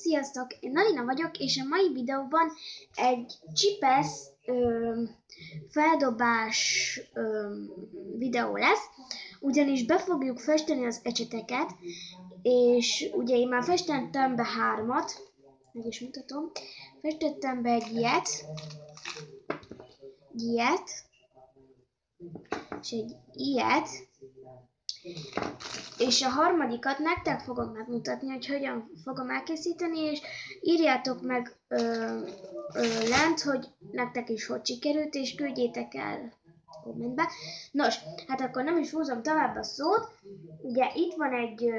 Sziasztok! Én Nalina vagyok, és a mai videóban egy csipesz feldobás videó lesz, ugyanis be fogjuk festeni az ecseteket, és ugye én már festettem be 3-at, meg is mutatom. Festettem be egy ilyet, és egy ilyet, és a harmadikat nektek fogom megmutatni, hogy hogyan fogom elkészíteni, és írjátok meg lent, hogy nektek is hogy sikerült, és küldjétek el kommentbe. Nos, hát akkor nem is húzom tovább a szót. Ugye itt van egy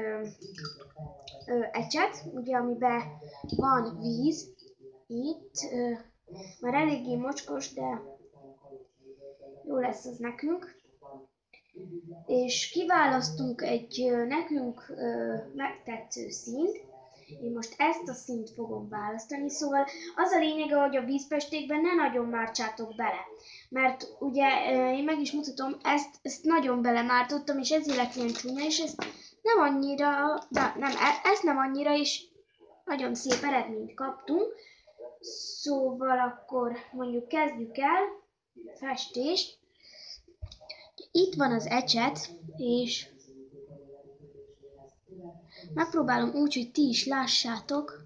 ecset, ugye, amiben van víz. Itt már eléggé mocskos, de jó lesz az nekünk. És kiválasztunk egy nekünk megtetsző színt. Én most ezt a színt fogom választani, szóval az a lényege, hogy a vízfestékben ne nagyon mártsátok bele. Mert ugye én meg is mutatom, ezt nagyon belemártottam, és ezért lett ilyen csúnya, és ezt nem annyira, ezt nem annyira, és nagyon szép eredményt kaptunk. Szóval akkor mondjuk kezdjük el festést. Itt van az ecset, és megpróbálom úgy, hogy ti is lássátok.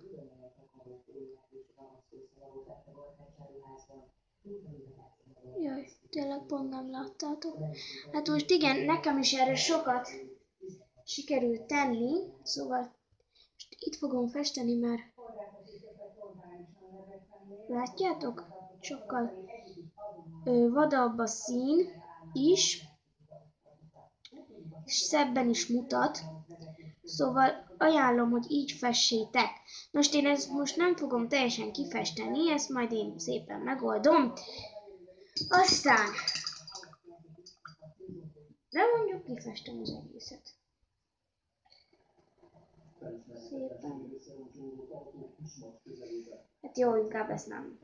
Jaj, tényleg pont nem láttátok. Hát most igen, nekem is erre sokat sikerült tenni, szóval most itt fogom festeni, mert látjátok? Sokkal vadabb a szín is, és szebben is mutat, szóval ajánlom, hogy így fessétek. Most én ezt most nem fogom teljesen kifesteni, ezt majd én szépen megoldom. Aztán, de mondjuk kifestem az egészet. Szépen. Hát jó, inkább ezt nem.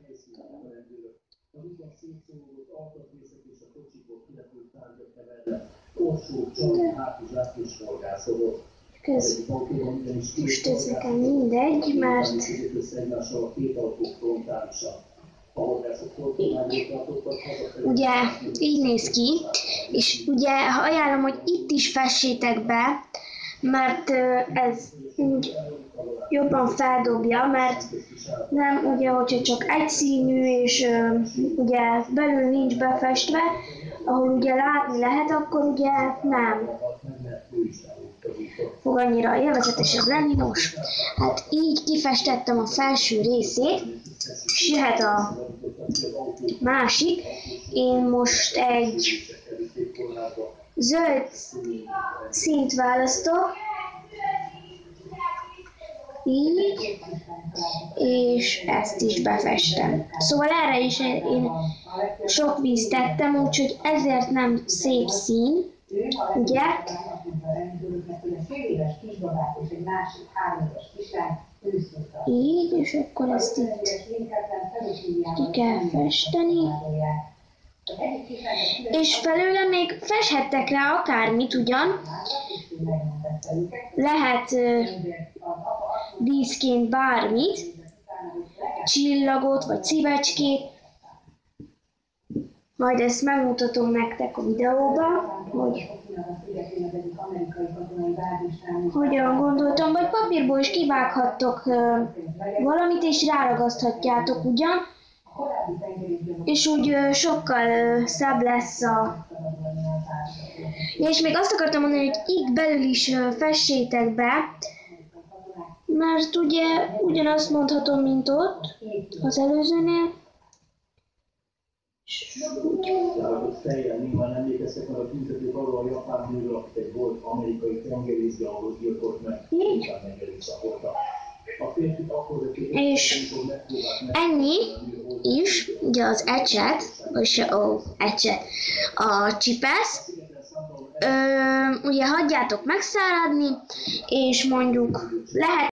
Most ez nekem mindegy, mert ugye így néz ki, és ugye ajánlom, hogy itt is fessétek be, mert ez úgy jobban feldobja, mert nem ugye, hogyha csak egyszínű, és ugye belül nincs befestve, ahol ugye látni lehet, akkor ugye nem fog annyira élvezetesebb lenni. Nos, hát így kifestettem a felső részét, és jöhet a másik. Én most egy zöld színt választok, így, és ezt is befestem. Szóval erre is én sok vízt tettem, úgyhogy ezért nem szép szín, ugye? Így, és akkor ezt itt ki kell festeni. És felőle még festhettek rá akármit ugyan. Lehet díszként bármit, csillagot vagy szívecskét. Majd ezt megmutatom nektek a videóban, hogy hogyan gondoltam, vagy papírból is kivághattok valamit, és ráragaszthatjátok ugyan, és úgy sokkal szebb lesz a... És még azt akartam mondani, hogy itt belül is fessétek be, mert ugye ugyanazt mondhatom, mint ott, az előzőnél. Nyilván emlékeztek meg a tüntetők arról a japán nőről, akit egy volt amerikai tengerészgyalogos gyilkolt meg, utána megerőszakolta. És ennyi is, ugye az ecset, vagy a csipesz, ugye hagyjátok megszáradni, és mondjuk lehet